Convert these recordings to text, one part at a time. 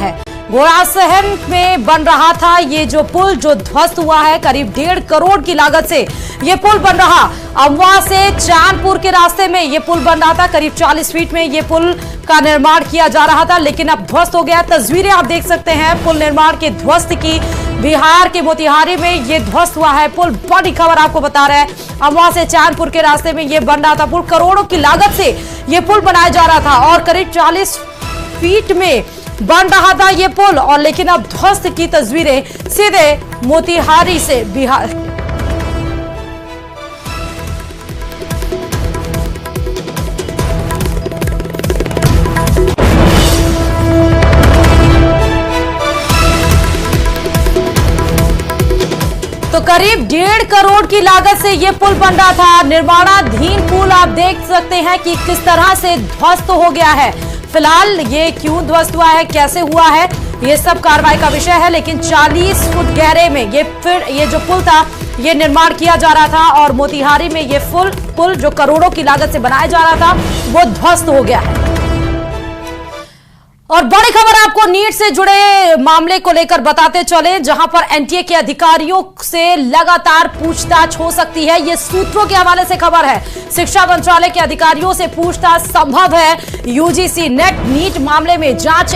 है। घोड़ासहन में बन रहा था ये जो पुल जो ध्वस्त हुआ है, करीब 1.5 करोड़ की लागत से ये पुल बन रहा। अमवा से चांदपुर के रास्ते में ये पुल बन रहा था, करीब 40 फीट में ये पुल का निर्माण किया जा रहा था, लेकिन अब ध्वस्त हो गया। तस्वीरें आप देख सकते हैं पुल निर्माण के ध्वस्त की। बिहार के मोतिहारी में ये ध्वस्त हुआ है पुल। बड़ी खबर आपको बता रहे हैं, अमवा से चांदपुर के रास्ते में ये बन रहा था पुल। करोड़ों की लागत से ये पुल बनाया जा रहा था और करीब 40 फीट में बन रहा था ये पुल, और लेकिन अब ध्वस्त की तस्वीरें सीधे मोतिहारी से बिहार। तो करीब 1.5 करोड़ की लागत से यह पुल बन रहा था। निर्माणाधीन पुल आप देख सकते हैं कि किस तरह से ध्वस्त हो गया है। फिलहाल ये क्यों ध्वस्त हुआ है, कैसे हुआ है, ये सब कार्रवाई का विषय है। लेकिन 40 फुट गहरे में ये जो पुल था ये निर्माण किया जा रहा था और मोतिहारी में ये पुल जो करोड़ों की लागत से बनाया जा रहा था वो ध्वस्त हो गया है। और बड़ी खबर आपको नीट से जुड़े मामले को लेकर बताते चले, जहां पर एनटीए के अधिकारियों से लगातार पूछताछ हो सकती है। ये सूत्रों के हवाले से खबर है। शिक्षा मंत्रालय के अधिकारियों से पूछताछ संभव है। यूजीसी नीट मामले में जांच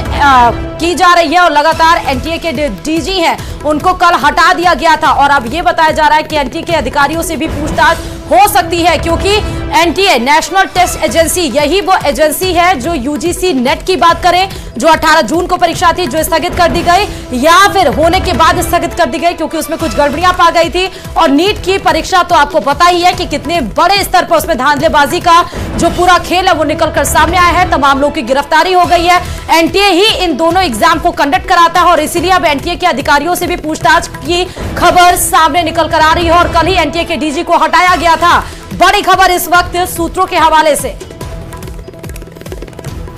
की जा रही है और लगातार एनटीए के डीजी हैं उनको कल हटा दिया गया था और अब ये बताया जा रहा है कि एनटीए के अधिकारियों से भी पूछताछ हो सकती है, क्योंकि एनटीए नेशनल टेस्ट एजेंसी यही वो एजेंसी है जो यूजीसी नेट की बात करें, जो 18 जून को परीक्षा थी जो स्थगित कर दी गई या फिर होने के बाद स्थगित कर दी गई क्योंकि उसमें कुछ गड़बड़ियां पा गई थी। और नीट की परीक्षा तो आपको पता ही है कि कितने बड़े स्तर पर उसमें धांधलेबाजी का जो पूरा खेल है वो निकलकर सामने आया है। तमाम लोगों की गिरफ्तारी हो गई है। एनटीए ही इन दोनों एग्जाम को कंडक्ट कराता है और इसीलिए अब एनटीए के अधिकारियों से भी पूछताछ की खबर सामने निकल कर आ रही है और कल ही एनटीए के डीजी को हटाया गया था। बड़ी खबर इस वक्त सूत्रों के हवाले से।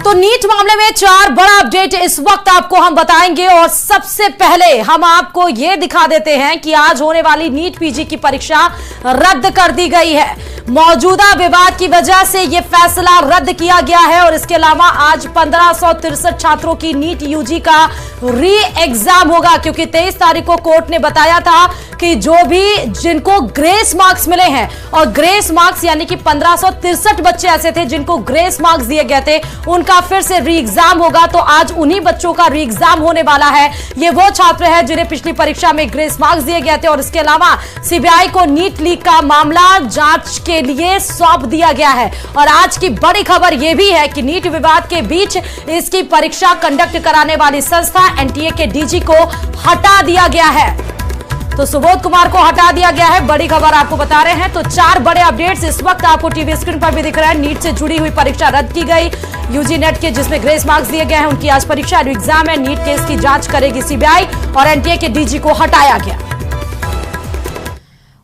तो नीट मामले में 4 बड़ा अपडेट इस वक्त आपको हम बताएंगे और सबसे पहले हम आपको यह दिखा देते हैं कि आज होने वाली नीट पीजी की परीक्षा रद्द कर दी गई है। मौजूदा विवाद की वजह से यह फैसला रद्द किया गया है और इसके अलावा आज 1563 छात्रों की नीट यूजी का री एग्जाम होगा, क्योंकि 23 तारीख को कोर्ट ने बताया था कि जो भी जिनको ग्रेस मार्क्स मिले हैं, और ग्रेस मार्क्स यानी कि 1563 बच्चे ऐसे थे जिनको ग्रेस मार्क्स दिए गए थे, उनका फिर से री एग्जाम होगा। तो आज उन्हीं बच्चों का री एग्जाम होने वाला है। ये वो छात्र हैं जिन्हें पिछली परीक्षा में ग्रेस मार्क्स दिए गए थे और इसके अलावा सीबीआई को नीट लीक का मामला जांच के लिए सौंप दिया गया है। और आज की बड़ी खबर यह भी है कि नीट विवाद के बीच इसकी परीक्षा कंडक्ट कराने वाली संस्था एनटीए के डीजी को हटा दिया गया है। तो सुबोध कुमार को हटा दिया गया है। बड़ी खबर आपको बता रहे हैं। तो 4 बड़े अपडेट्स इस वक्त आपको टीवी स्क्रीन पर भी दिख रहे हैं। नीट से जुड़ी हुई परीक्षा रद्द की गई। यूजी नेट के जिसमें ग्रेस मार्क्स दिए गए हैं उनकी आज परीक्षा एग्जाम है। नीट केस की जांच करेगी सीबीआई और एनटीए के डीजी को हटाया गया।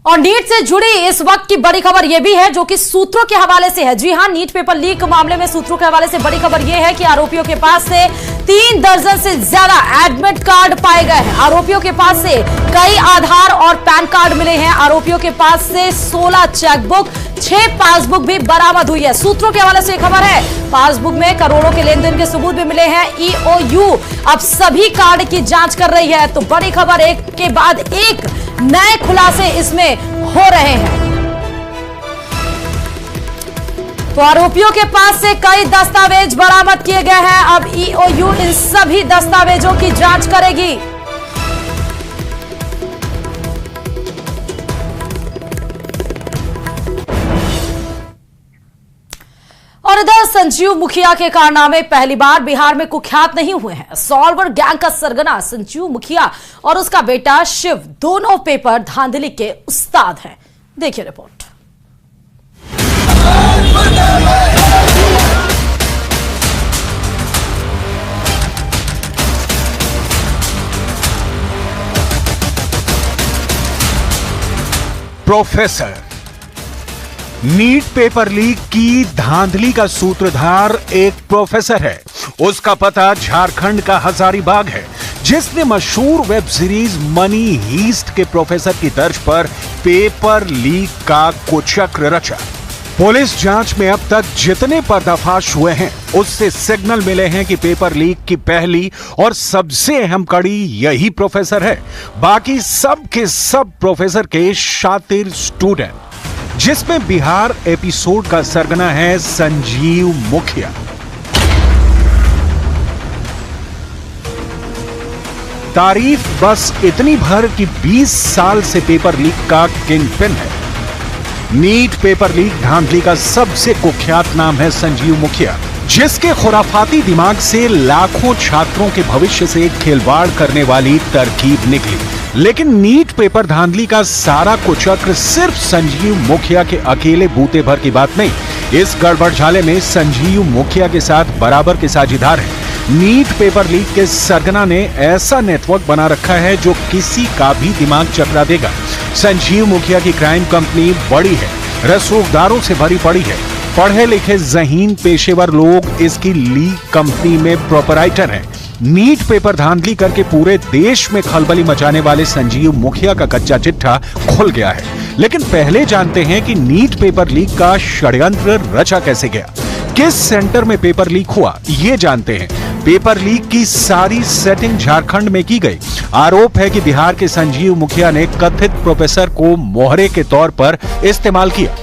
और नीट से जुड़ी इस वक्त की बड़ी खबर यह भी है जो कि सूत्रों के हवाले से है। जी हां, नीट पेपर लीक मामले में सूत्रों के हवाले से बड़ी खबर यह है कि आरोपियों के पास से 3 दर्जन से ज्यादा एडमिट कार्ड पाए गए हैं। आरोपियों के पास से कई आधार और पैन कार्ड मिले हैं। आरोपियों के पास से 16 चेकबुक, 6 पासबुक भी बरामद हुई है। सूत्रों के हवाले से खबर है, पासबुक में करोड़ों के लेन देन के सबूत भी मिले हैं। ईओयू अब सभी कार्ड की जांच कर रही है। तो बड़ी खबर, एक के बाद एक नए खुलासे इसमें हो रहे हैं। तो आरोपियों के पास से कई दस्तावेज बरामद किए गए हैं। अब ईओयू इन सभी दस्तावेजों की जांच करेगी। और इधर संजीव मुखिया के कारनामे पहली बार बिहार में कुख्यात नहीं हुए हैं। सॉल्वर गैंग का सरगना संजीव मुखिया और उसका बेटा शिव दोनों पेपर धांधली के उस्ताद हैं। देखिए report. Professor, NEET paper leak की धांधली का सूत्रधार एक प्रोफेसर है। उसका पता झारखंड का हजारीबाग है, जिसने मशहूर वेब सीरीज मनी हीस्ट के प्रोफेसर की तर्ज पर पेपर लीक का कुचक्र रचा। पुलिस जांच में अब तक जितने पर्दाफाश हुए हैं उससे सिग्नल मिले हैं कि पेपर लीक की पहली और सबसे अहम कड़ी यही प्रोफेसर है। बाकी सब के सब प्रोफेसर के शातिर स्टूडेंट, जिसमें बिहार एपिसोड का सरगना है संजीव मुखिया। तारीफ बस इतनी भर कि 20 साल से पेपर लीक का किंग पिन है। नीट पेपर लीक धांधली का सबसे कुख्यात नाम है संजीव मुखिया, जिसके खुराफाती दिमाग से लाखों छात्रों के भविष्य से खिलवाड़ करने वाली तरकीब निकली। लेकिन नीट पेपर धांधली का सारा कुचक्र सिर्फ संजीव मुखिया के अकेले बूते भर की बात नहीं। इस गड़बड़झाले में संजीव मुखिया के साथ बराबर के साझीदार हैं। नीट पेपर लीक के सरगना ने ऐसा नेटवर्क बना रखा है जो किसी का भी दिमाग चकरा देगा। संजीव मुखिया की क्राइम कंपनी बड़ी है, रसूखदारों से भरी पड़ी है। पढ़े लिखे ज़हीन पेशेवर लोग इसकी लीक कंपनी में प्रोपराइटर हैं। नीट पेपर धांधली करके पूरे देश में खलबली मचाने वाले संजीव मुखिया का कच्चा चिट्ठा खुल गया है। लेकिन पहले जानते हैं कि नीट पेपर लीक का षड्यंत्र रचा कैसे गया, किस सेंटर में पेपर लीक हुआ ये जानते हैं। पेपर लीक की सारी सेटिंग झारखंड में की गई। आरोप है कि बिहार के संजीव मुखिया ने कथित प्रोफेसर को मोहरे के तौर पर इस्तेमाल किया।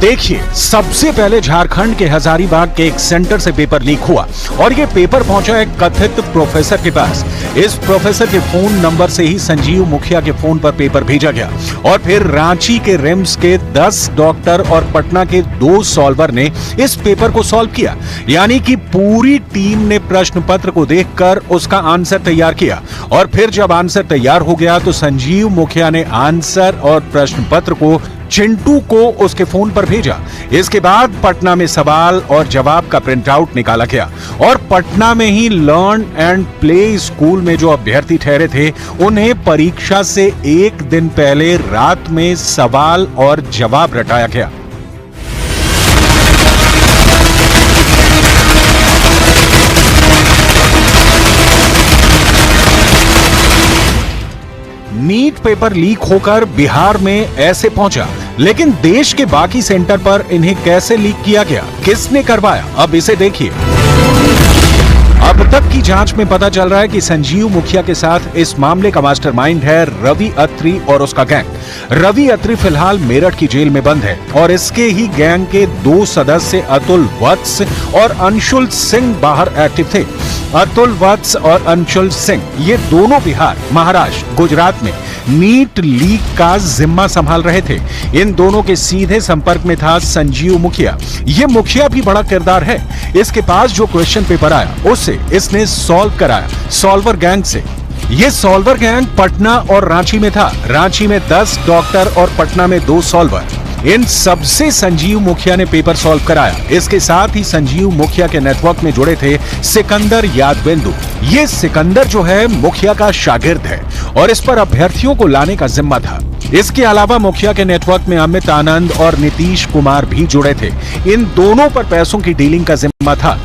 देखिए, सबसे पहले झारखंड के हजारीबाग के एक सेंटर से पेपर लीक हुआ और ये पेपर पहुंचा एक कथित प्रोफेसर के पास। इस प्रोफेसर के फोन नंबर से ही संजीव मुखिया के फोन पर पेपर भेजा गया और फिर रांची के रिम्स के 10 डॉक्टर और पटना के 2 सॉल्वर ने इस पेपर को सॉल्व किया। यानी कि पूरी टीम ने प्रश्न पत्र को देखकर उसका आंसर तैयार किया और फिर जब आंसर तैयार हो गया तो संजीव मुखिया ने आंसर और प्रश्न पत्र को चिंटू को उसके फोन पर भेजा। इसके बाद पटना में सवाल और जवाब का प्रिंट आउट निकाला गया और पटना में ही लर्न एंड प्ले स्कूल में जो अभ्यर्थी ठहरे थे उन्हें परीक्षा से एक दिन पहले रात में सवाल और जवाब रटाया गया। नीट पेपर लीक होकर बिहार में ऐसे पहुंचा, लेकिन देश के बाकी सेंटर पर इन्हें कैसे लीक किया गया, किसने करवाया, अब इसे देखिए। अब तक की जांच में पता चल रहा है कि संजीव मुखिया के साथ इस मामले का मास्टरमाइंड है रवि अत्री और उसका गैंग। रवि अत्री फिलहाल मेरठ की जेल में बंद है और इसके ही गैंग के 2 सदस्य अतुल वत्स और अंशुल सिंह बाहर एक्टिव थे। अतुल वत्स और अंशुल सिंह ये दोनों बिहार, महाराष्ट्र, गुजरात में नीट लीक का जिम्मा संभाल रहे थे। इन दोनों के सीधे संपर्क में था संजीव मुखिया। ये मुखिया भी बड़ा किरदार है। इसके पास जो क्वेश्चन पेपर आया उससे इसने सॉल्व कराया सॉल्वर गैंग से। ये सॉल्वर गैंग पटना और रांची में था। रांची में 10 डॉक्टर और पटना में 2 सॉल्वर। इन सबसे संजीव मुखिया ने पेपर सॉल्व कराया। इसके साथ ही संजीव मुखिया के नेटवर्क में जुड़े थे सिकंदर यादवेंदु। ये सिकंदर जो है मुखिया का शागिर्द है और इस पर अभ्यर्थियों को लाने का जिम्मा था। इसके अलावा मुखिया के नेटवर्क में अमित आनंद और नीतीश कुमार भी जुड़े थे। इन दोनों पर पैसों की डीलिंग का जिम्मा था।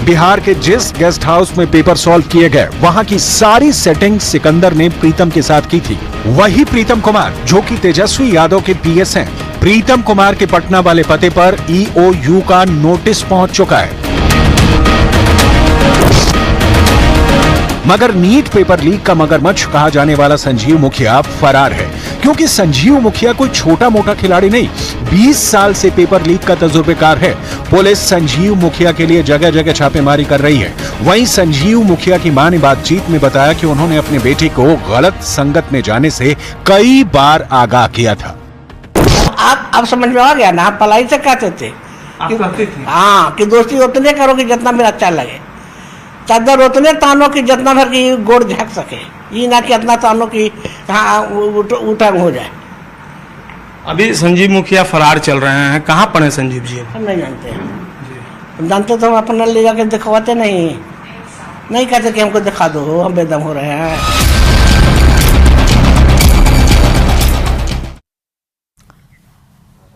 बिहार के जिस गेस्ट हाउस में पेपर सॉल्व किए गए वहां की सारी सेटिंग सिकंदर ने प्रीतम के साथ की थी। वही प्रीतम कुमार जो कि तेजस्वी यादव के पीएस हैं। प्रीतम कुमार के पटना वाले पते पर ईओयू का नोटिस पहुंच चुका है। मगर नीट पेपर लीक का मगरमच्छ कहा जाने वाला संजीव मुखिया फरार है, क्योंकि संजीव मुखिया कोई छोटा मोटा खिलाड़ी नहीं, 20 साल से पेपर लीक का तजुर्बेकार है। पुलिस संजीव मुखिया के लिए जगह जगह छापेमारी कर रही है। वहीं संजीव मुखिया की मां ने बातचीत में बताया कि उन्होंने अपने बेटे को गलत संगत में जाने से कई बार आगाह किया था। आप समझ में आ गया ना, आप पलाई से कहते थे हाँ कि दोस्ती उतने करो कि जितना मेरा अच्छा लगे, चादर उतने तानो कि जितना भर की गोड़ झक सके, ये ना कि इतना तानो कि हाँ उठा हो जाए। अभी संजीव मुखिया फरार चल रहे हैं, कहाँ पड़े संजीव जी? हम नहीं जानते हैं। हम जानते तो हम अपना ले जाके दिखवाते नहीं कहते कि हमको दिखा दो, हम बेदम हो रहे हैं।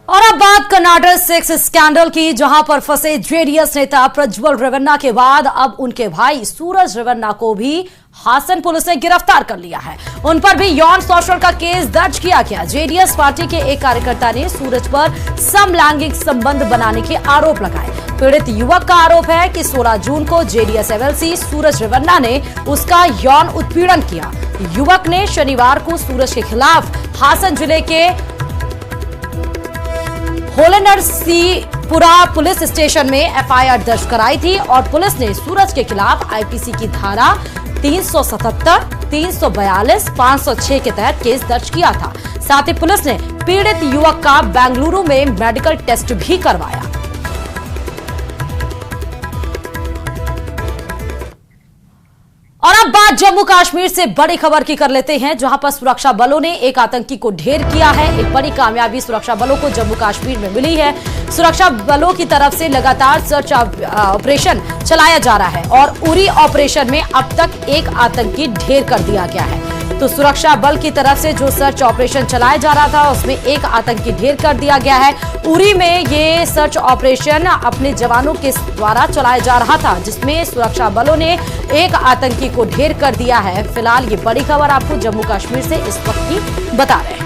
और अब बात कर्नाटक सेक्स स्कैंडल की, जहां पर फंसे जेडीएस नेता प्रज्वल रेवन्ना के बाद अब उनके भाई सूरज रेवन्ना को भी हासन पुलिस ने गिरफ्तार कर लिया है। उन पर भी यौन शोषण का केस दर्ज किया गया। जेडीएस पार्टी के एक कार्यकर्ता ने सूरज पर समलैंगिक संबंध बनाने के आरोप लगाए। पीड़ित युवक का आरोप है कि 16 जून को जेडीएस एमएलसी सूरज रेवन्ना ने उसका यौन उत्पीड़न किया। युवक ने शनिवार को सूरज के खिलाफ हासन जिले के होलेनरसीपुरा पुलिस स्टेशन में एफआईआर दर्ज कराई थी और पुलिस ने सूरज के खिलाफ आईपीसी की धारा 377, 342, 506 के तहत केस दर्ज किया था। साथ ही पुलिस ने पीड़ित युवक का बेंगलुरु में मेडिकल टेस्ट भी करवाया। और अब बात जम्मू कश्मीर से बड़ी खबर की कर लेते हैं, जहां पर सुरक्षा बलों ने एक आतंकी को ढेर किया है। एक बड़ी कामयाबी सुरक्षा बलों को जम्मू कश्मीर में मिली है। सुरक्षा बलों की तरफ से लगातार सर्च ऑपरेशन चलाया जा रहा है और उरी ऑपरेशन में अब तक एक आतंकी ढेर कर दिया गया है। तो सुरक्षा बल की तरफ से जो सर्च ऑपरेशन चलाया जा रहा था उसमें एक आतंकी ढेर कर दिया गया है। उरी में ये सर्च ऑपरेशन अपने जवानों के द्वारा चलाया जा रहा था, जिसमें सुरक्षा बलों ने एक आतंकी को ढेर कर दिया है। फिलहाल ये बड़ी खबर आपको जम्मू कश्मीर से इस वक्त की बता रहे हैं।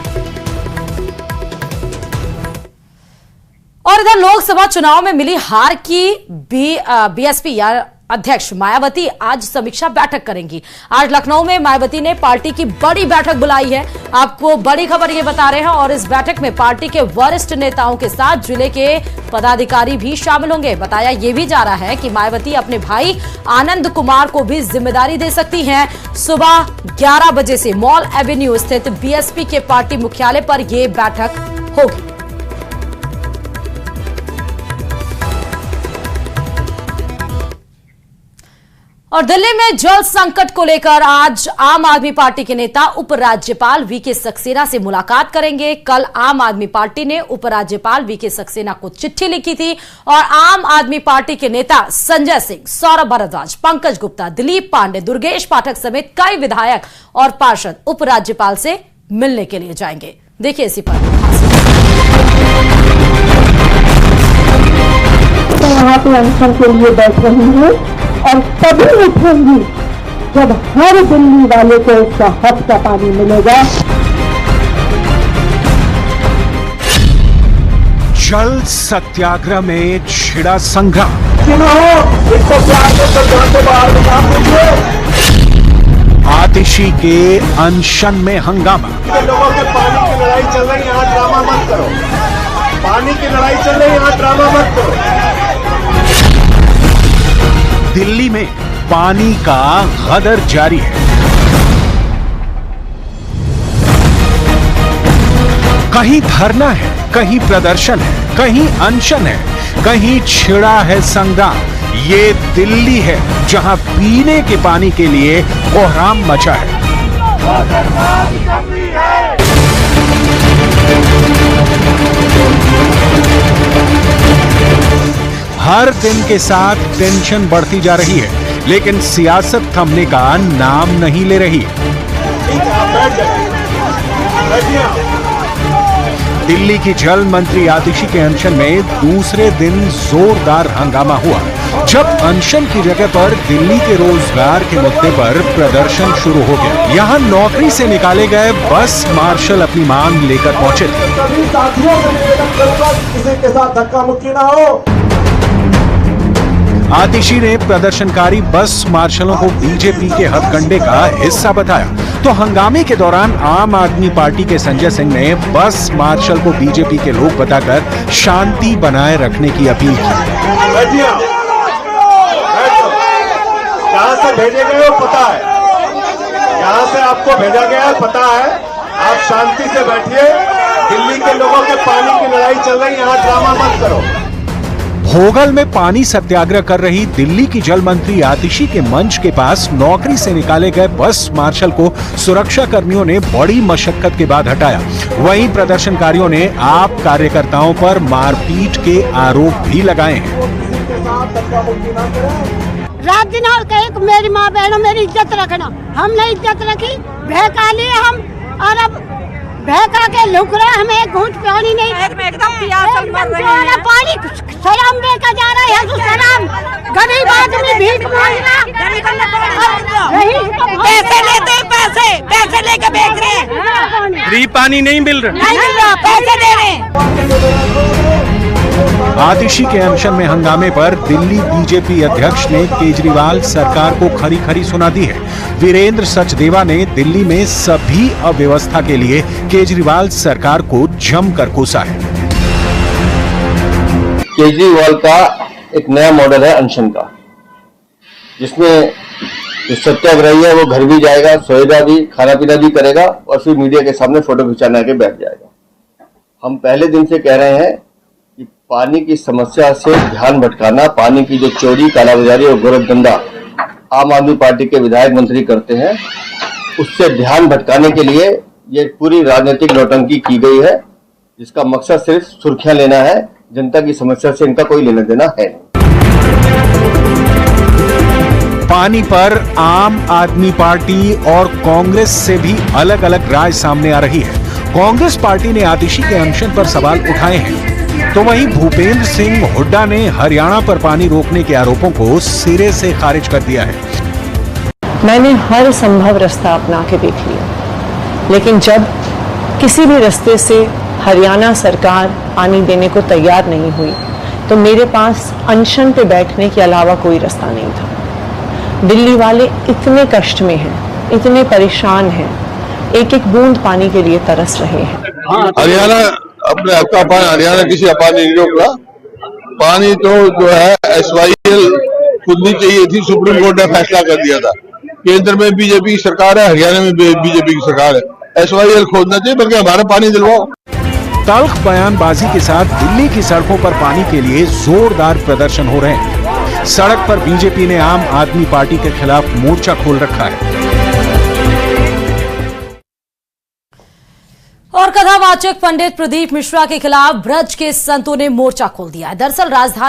और इधर लोकसभा चुनाव में मिली हार की बीएसपी या अध्यक्ष मायावती आज समीक्षा बैठक करेंगी। आज लखनऊ में मायावती ने पार्टी की बड़ी बैठक बुलाई है। आपको बड़ी खबर ये बता रहे हैं और इस बैठक में पार्टी के वरिष्ठ नेताओं के साथ जिले के पदाधिकारी भी शामिल होंगे। बताया ये भी जा रहा है कि मायावती अपने भाई आनंद कुमार को भी जिम्मेदारी दे सकती हैं। सुबह 11 बजे से मॉल एवेन्यू स्थित बीएसपी के पार्टी मुख्यालय पर यह बैठक होगी। और दिल्ली में जल संकट को लेकर आज आम आदमी पार्टी के नेता उपराज्यपाल वीके सक्सेना से मुलाकात करेंगे। कल आम आदमी पार्टी ने उपराज्यपाल वीके सक्सेना को चिट्ठी लिखी थी और आम आदमी पार्टी के नेता संजय सिंह, सौरभ भारद्वाज, पंकज गुप्ता, दिलीप पांडे, दुर्गेश पाठक समेत कई विधायक और पार्षद उपराज्यपाल से मिलने के लिए जाएंगे। देखिए इसी पर यहाँ पे अनशन के लिए बैठ रही हूँ और तभी उठेंगी जब हर दिल्ली वाले को उसका हक का पानी मिलेगा। जल सत्याग्रह में छिड़ा संग्राम। आतिशी के अनशन में हंगामा। लोगों के पानी की लड़ाई चल रही है, यहाँ ड्रामा मत करो। पानी की लड़ाई चल रही है, यहाँ ड्रामा मत करो। दिल्ली में पानी का गदर जारी है। कहीं धरना है, कहीं प्रदर्शन है, कहीं अनशन है, कहीं छिड़ा है संग्राम। ये दिल्ली है जहां पीने के पानी के लिए कोहराम मचा है। हर दिन के साथ टेंशन बढ़ती जा रही है, लेकिन सियासत थमने का नाम नहीं ले रही। दिल्ली की जल मंत्री आतिशी के अनशन में दूसरे दिन जोरदार हंगामा हुआ, जब अनशन की जगह पर दिल्ली के रोजगार के मुद्दे पर प्रदर्शन शुरू हो गया। यहाँ नौकरी से निकाले गए बस मार्शल अपनी मांग लेकर पहुंचे थे। किसी के साथ धक्का मुक्की ना हो। आतिशी ने प्रदर्शनकारी बस मार्शलों को बीजेपी के हथकंडे का हिस्सा बताया, तो हंगामे के दौरान आम आदमी पार्टी के संजय सिंह ने बस मार्शल को बीजेपी के लोग बताकर शांति बनाए रखने की अपील की। यहाँ से भेजे गए हो पता है, यहाँ से आपको भेजा गया है पता है। आप शांति से बैठिए। दिल्ली के लोगों के पानी की लड़ाई चल रही है, यहाँ ड्रामा मत करो। भोगल में पानी सत्याग्रह कर रही दिल्ली की जल मंत्री आतिशी के मंच के पास नौकरी से निकाले गए बस मार्शल को सुरक्षा कर्मियों ने बड़ी मशक्कत के बाद हटाया। वहीं प्रदर्शनकारियों ने आप कार्यकर्ताओं पर मारपीट के आरोप भी लगाए हैं। रात दिन और कहे मेरी माँ बहनों मेरी इज्जत रखना, हमने इज्जत रखी, बहका लिए हम और अब बहका के लुक रहे, हमें एक घूंट पानी नहीं। एकदम पानी सलाम देकर जा रहे हैं, सलाम गरीब आदमी भीख मांगना, पैसे लेते, पैसे लेके बेच रहे हैं, फ्री पानी नहीं मिल रहा, पैसे दे रहे हैं। आतिशी के अनशन में हंगामे पर दिल्ली बीजेपी अध्यक्ष ने केजरीवाल सरकार को खरी खरी सुना दी है। वीरेंद्र सचदेवा ने दिल्ली में सभी अव्यवस्था के लिए केजरीवाल सरकार को जमकर कोसा है। केजरीवाल का एक नया मॉडल है अनशन का, जिसमें जो सत्याग्रही है वो घर भी जाएगा, सोएगा भी, खाना पीना भी करेगा और फिर मीडिया के सामने फोटो खिंचाने के बैठ जाएगा। हम पहले दिन से कह रहे हैं कि पानी की समस्या से ध्यान भटकाना, पानी की जो चोरी, कालाबाजारी और गोरखधंधा आम आदमी पार्टी के विधायक मंत्री करते हैं, उससे ध्यान भटकाने के लिए ये पूरी राजनीतिक नौटंकी की गई है, जिसका मकसद सिर्फ सुर्खियां लेना है। जनता की समस्या से इनका कोई लेना देना है नहीं। पानी पर आम आदमी पार्टी और कांग्रेस से भी अलग अलग राय सामने आ रही है। कांग्रेस पार्टी ने आतिशी के अनशन पर सवाल उठाए हैं, तो वहीं भूपेंद्र सिंह हुड्डा ने हरियाणा पर पानी रोकने के आरोपों को सिरे से खारिज कर दिया है। मैंने हर संभव रास्ता अपना के देख लिया, लेकिन जब किसी भी रास्ते से हरियाणा सरकार पानी देने को तैयार नहीं हुई, तो मेरे पास अनशन पे बैठने के अलावा कोई रास्ता नहीं था। दिल्ली वाले इतने कष्ट में हैं, इतने परेशान हैं, एक एक बूंद पानी के लिए तरस रहे हैं। हरियाणा अपने हक का पानी, हरियाणा किसी का पानी नहीं रोक रहा। पानी तो जो है SYL खुदनी चाहिए थी, सुप्रीम कोर्ट ने फैसला कर दिया था। केंद्र में बीजेपी की सरकार है, हरियाणा में बीजेपी की सरकार है। SYL खोदना चाहिए, बल्कि हमारा पानी दिलवाओ। तल्ख बयानबाजी के साथ दिल्ली की सड़कों पर पानी के लिए जोरदार प्रदर्शन हो रहे हैं। सड़क पर बीजेपी ने आम आदमी पार्टी के खिलाफ मोर्चा खोल रखा है। और कथावाचक पंडित प्रदीप मिश्रा के खिलाफ ब्रज के संतों ने मोर्चा खोल दिया है। दरअसल राधा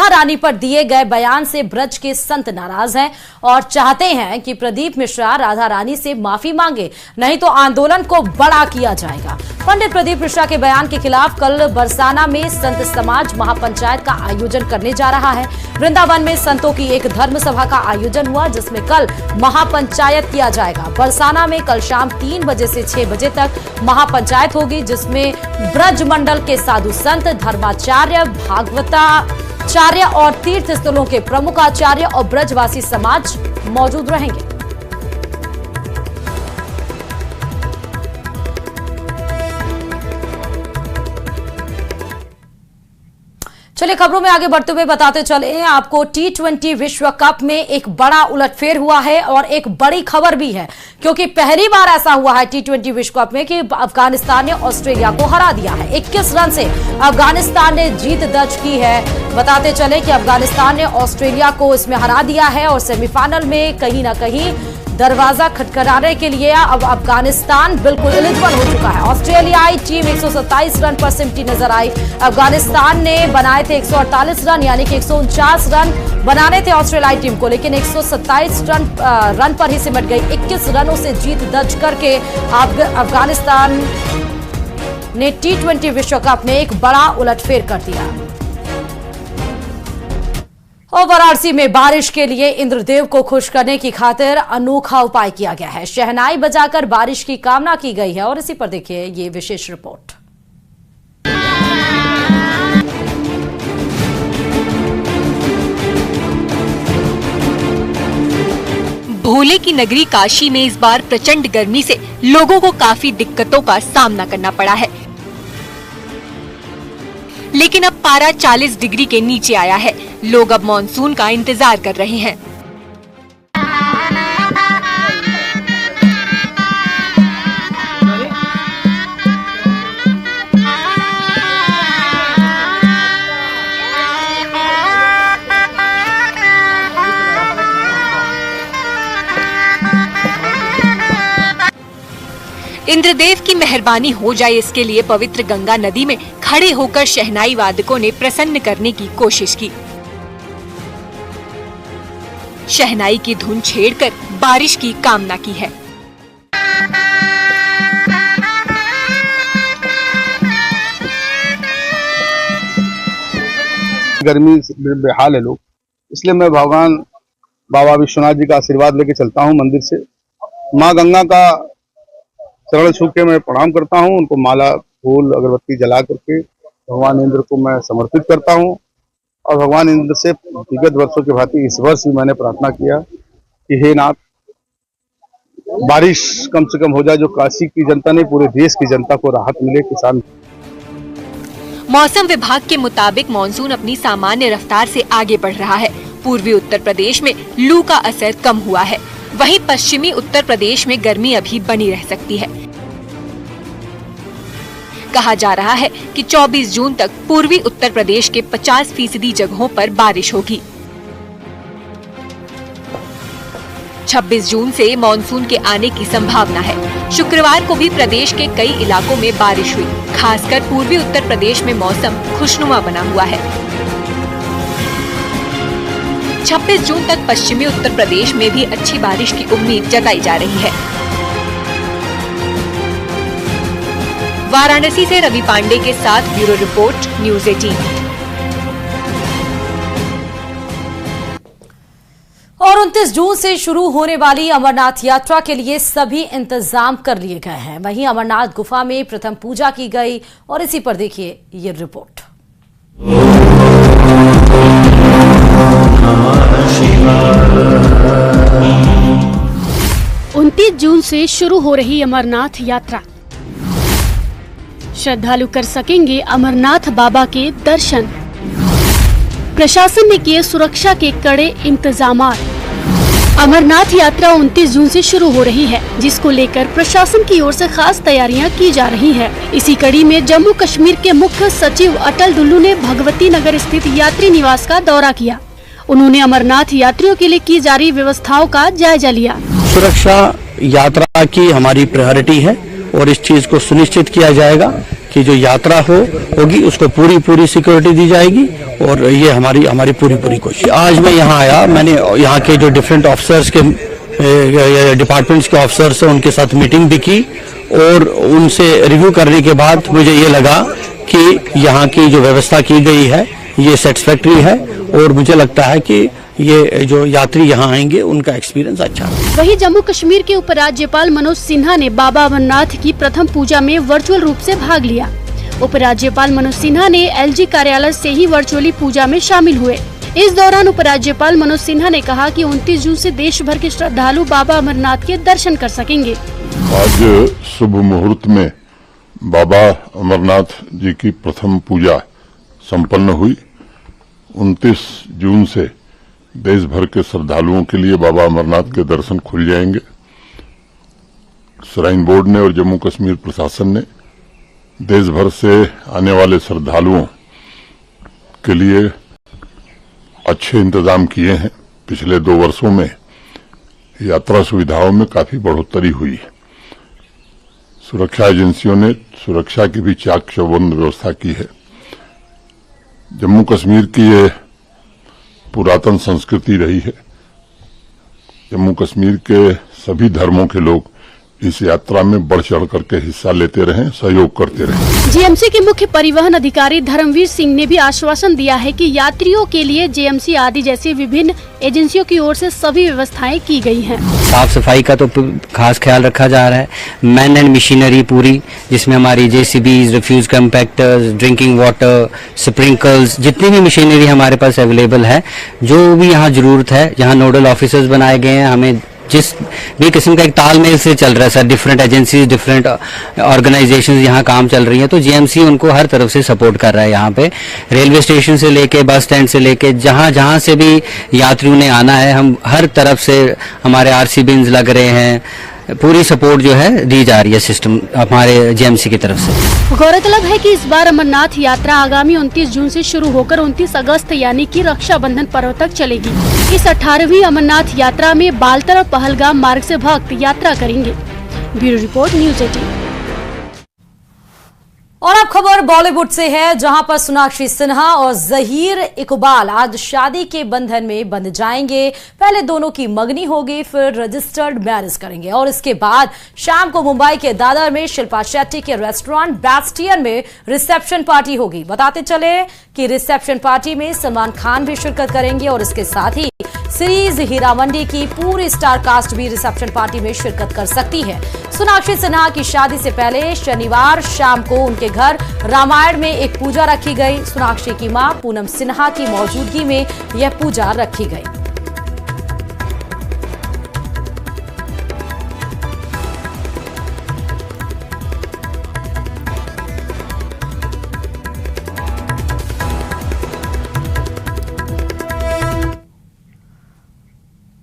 रानी पर दिए गए बयान से ब्रज के संत नाराज हैं और चाहते हैं कि प्रदीप मिश्रा राधा रानी से माफी मांगे, नहीं तो आंदोलन को बड़ा किया जाएगा। पंडित प्रदीप मिश्रा के बयान के खिलाफ कल बरसाना में संत समाज महापंचायत का आयोजन करने जा रहा है। वृंदावन में संतों की एक धर्म सभा का आयोजन हुआ, जिसमें कल महापंचायत किया जाएगा। बरसाना में कल शाम 3 बजे से 6 बजे तक महापंचायत होगी, जिसमें ब्रज मंडल के साधु संत, धर्माचार्य, भागवताचार्य और तीर्थ स्थलों के प्रमुख आचार्य और ब्रजवासी समाज मौजूद रहेंगे। चलिए खबरों में आगे बढ़ते हुए बताते चले आपको, T20 विश्व कप में एक बड़ा उलटफेर हुआ है और एक बड़ी खबर भी है, क्योंकि पहली बार ऐसा हुआ है T20 विश्व कप में कि अफगानिस्तान ने ऑस्ट्रेलिया को हरा दिया है। 21 रन से अफगानिस्तान ने जीत दर्ज की है। बताते चले कि अफगानिस्तान ने ऑस्ट्रेलिया को इसमें हरा दिया है और सेमीफाइनल में कहीं ना कहीं दरवाजा खटखटाने के लिए अब अफगानिस्तान बिल्कुल एलिजिबल हो चुका है। ऑस्ट्रेलियाई टीम 127 रन पर सिमटी नजर आई। अफगानिस्तान ने बनाए थे 148 रन, यानी कि 149 रन बनाने थे ऑस्ट्रेलियाई टीम को, लेकिन 127 रन पर ही सिमट गई। 21 रनों से जीत दर्ज करके अफगानिस्तान ने T20 विश्व कप में एक बड़ा उलटफेर कर दिया। और वाराणसी में बारिश के लिए इंद्रदेव को खुश करने की खातिर अनोखा उपाय किया गया है। शहनाई बजाकर बारिश की कामना की गई है और इसी पर देखिए ये विशेष रिपोर्ट। भोले की नगरी काशी में इस बार प्रचंड गर्मी से लोगों को काफी दिक्कतों का सामना करना पड़ा है, लेकिन अब पारा 40 डिग्री के नीचे आया है। लोग अब मॉनसून का इंतजार कर रहे हैं। इंद्रदेव की मेहरबानी हो जाए, इसके लिए पवित्र गंगा नदी में खड़े होकर शहनाई वादकों ने प्रसन्न करने की कोशिश की। शहनाई की धुन छेड़कर बारिश की कामना की है। गर्मी से बेहाल है लोग, इसलिए मैं भगवान बाबा विश्वनाथ जी का आशीर्वाद लेके चलता हूँ मंदिर से। माँ गंगा का चरण छू के मैं प्रणाम करता हूँ, उनको माला फूल अगरबत्ती जला करके भगवान इंद्र को मैं समर्पित करता हूँ। और भगवान इंद्र से विगत वर्षों की भांति इस वर्ष भी मैंने प्रार्थना किया कि हे नाथ, बारिश कम से कम हो जाए, जो काशी की जनता ने पूरे देश की जनता को राहत मिले, किसान। मौसम विभाग के मुताबिक मानसून अपनी सामान्य रफ्तार से आगे बढ़ रहा है। पूर्वी उत्तर प्रदेश में लू का असर कम हुआ है, वहीं पश्चिमी उत्तर प्रदेश में गर्मी अभी बनी रह सकती है। कहा जा रहा है कि 24 जून तक पूर्वी उत्तर प्रदेश के 50% जगहों पर बारिश होगी। 26 जून से मानसून के आने की संभावना है। शुक्रवार को भी प्रदेश के कई इलाकों में बारिश हुई, खासकर पूर्वी उत्तर प्रदेश में मौसम खुशनुमा बना हुआ है। 26 जून तक पश्चिमी उत्तर प्रदेश में भी अच्छी बारिश की उम्मीद जताई जा रही है। वाराणसी से रवि पांडे के साथ ब्यूरो रिपोर्ट, न्यूज़ 18। और 29 जून से शुरू होने वाली अमरनाथ यात्रा के लिए सभी इंतजाम कर लिए गए हैं। वहीं अमरनाथ गुफा में प्रथम पूजा की गई और इसी पर देखिए ये रिपोर्ट। 29 जून से शुरू हो रही अमरनाथ यात्रा, श्रद्धालु कर सकेंगे अमरनाथ बाबा के दर्शन। प्रशासन ने किए सुरक्षा के कड़े इंतजामात। अमरनाथ यात्रा 29 जून से शुरू हो रही है, जिसको लेकर प्रशासन की ओर से खास तैयारियां की जा रही है। इसी कड़ी में जम्मू कश्मीर के मुख्य सचिव अटल डुल्लू ने भगवती नगर स्थित यात्री निवास का दौरा किया। उन्होंने अमरनाथ यात्रियों के लिए की जा रही व्यवस्थाओं का जायजा लिया। सुरक्षा यात्रा की हमारी प्रायोरिटी है और इस चीज को सुनिश्चित किया जाएगा कि जो यात्रा होगी उसको पूरी सिक्योरिटी दी जाएगी और ये हमारी पूरी कोशिश। आज मैं यहाँ आया, मैंने यहाँ के जो डिफरेंट ऑफिसर्स के डिपार्टमेंट्स के ऑफिसर्स हैं उनके साथ मीटिंग भी की और उनसे रिव्यू करने के बाद मुझे ये लगा कि यहाँ की जो व्यवस्था की गई है ये सेटिस्फैक्टरी है और मुझे लगता है कि ये जो यात्री यहाँ आएंगे उनका एक्सपीरियंस अच्छा है। वहीं जम्मू कश्मीर के उपराज्यपाल मनोज सिन्हा ने बाबा अमरनाथ की प्रथम पूजा में वर्चुअल रूप से भाग लिया। उपराज्यपाल मनोज सिन्हा ने एलजी कार्यालय से ही वर्चुअली पूजा में शामिल हुए। इस दौरान उपराज्यपाल मनोज सिन्हा ने कहा कि 29 जून से देश भर के श्रद्धालु बाबा अमरनाथ के दर्शन कर सकेंगे। आज शुभ मुहूर्त में बाबा अमरनाथ जी की प्रथम पूजा संपन्न हुई। 29 जून से देश भर के श्रद्धालुओं के लिए बाबा अमरनाथ के दर्शन खुल जाएंगे। श्राइन बोर्ड ने और जम्मू कश्मीर प्रशासन ने देश भर से आने वाले श्रद्धालुओं के लिए अच्छे इंतजाम किए हैं। पिछले 2 वर्षों में यात्रा सुविधाओं में काफी बढ़ोतरी हुई है। सुरक्षा एजेंसियों ने सुरक्षा की भी चाक चौबंद व्यवस्था की है। जम्मू कश्मीर की ये पुरातन संस्कृति रही है। जम्मू कश्मीर के सभी धर्मों के लोग इस यात्रा में बढ़ चढ़ करके हिस्सा लेते रहे, सहयोग करते रहे। जेएमसी के मुख्य परिवहन अधिकारी धर्मवीर सिंह ने भी आश्वासन दिया है कि यात्रियों के लिए जेएमसी आदि जैसी विभिन्न एजेंसियों की ओर से सभी व्यवस्थाएं की गई हैं। साफ सफाई का तो खास ख्याल रखा जा रहा है। मैन एंड मशीनरी पूरी, जिसमें हमारी JCBs, refuse compactors, drinking water, sprinkles, जितनी भी मशीनरी हमारे पास अवेलेबल है, जो भी यहाँ जरूरत है, यहाँ नोडल ऑफिसर्स बनाए गए हैं। हमें जिस भी किस्म का एक तालमेल से चल रहा है sir, different agencies, different organisations यहाँ काम चल रही हैं, तो जीएमसी उनको हर तरफ से सपोर्ट कर रहा है। यहाँ पे रेलवे स्टेशन से लेके बस स्टैंड से लेके जहाँ से भी यात्रियों ने आना है, हम हर तरफ से हमारे आरसी बिन्स लग रहे हैं, पूरी सपोर्ट जो है दी जा रही है सिस्टम हमारे जेएमसी की तरफ से। गौरतलब है कि इस बार अमरनाथ यात्रा आगामी 29 जून से शुरू होकर 29 अगस्त यानी कि रक्षाबंधन पर्व तक चलेगी। इस 18वीं अमरनाथ यात्रा में बालतर और पहलगाम मार्ग से भक्त यात्रा करेंगे। Bureau report, news 18। और अब खबर बॉलीवुड से है, जहां पर सोनाक्षी सिन्हा और जहीर इकबाल आज शादी के बंधन में बंध जाएंगे। पहले दोनों की मंगनी होगी, फिर रजिस्टर्ड मैरिज करेंगे और इसके बाद शाम को मुंबई के दादर में शिल्पा शेट्टी के रेस्टोरेंट बैस्टियन में रिसेप्शन पार्टी होगी। बताते चले कि रिसेप्शन पार्टी में सलमान खान भी शिरकत करेंगे और इसके साथ ही सीरीज हीरा मंडी की पूरी स्टार कास्ट भी रिसेप्शन पार्टी में शिरकत कर सकती है। सोनाक्षी सिन्हा की शादी से पहले शनिवार शाम को उनके घर रामायण में एक पूजा रखी गई। सोनाक्षी की मां पूनम सिन्हा की मौजूदगी में यह पूजा रखी गई।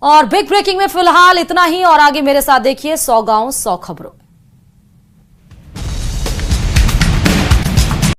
और बिग ब्रेकिंग में फिलहाल इतना ही, और आगे मेरे साथ देखिए 100 गांव 100 खबरों।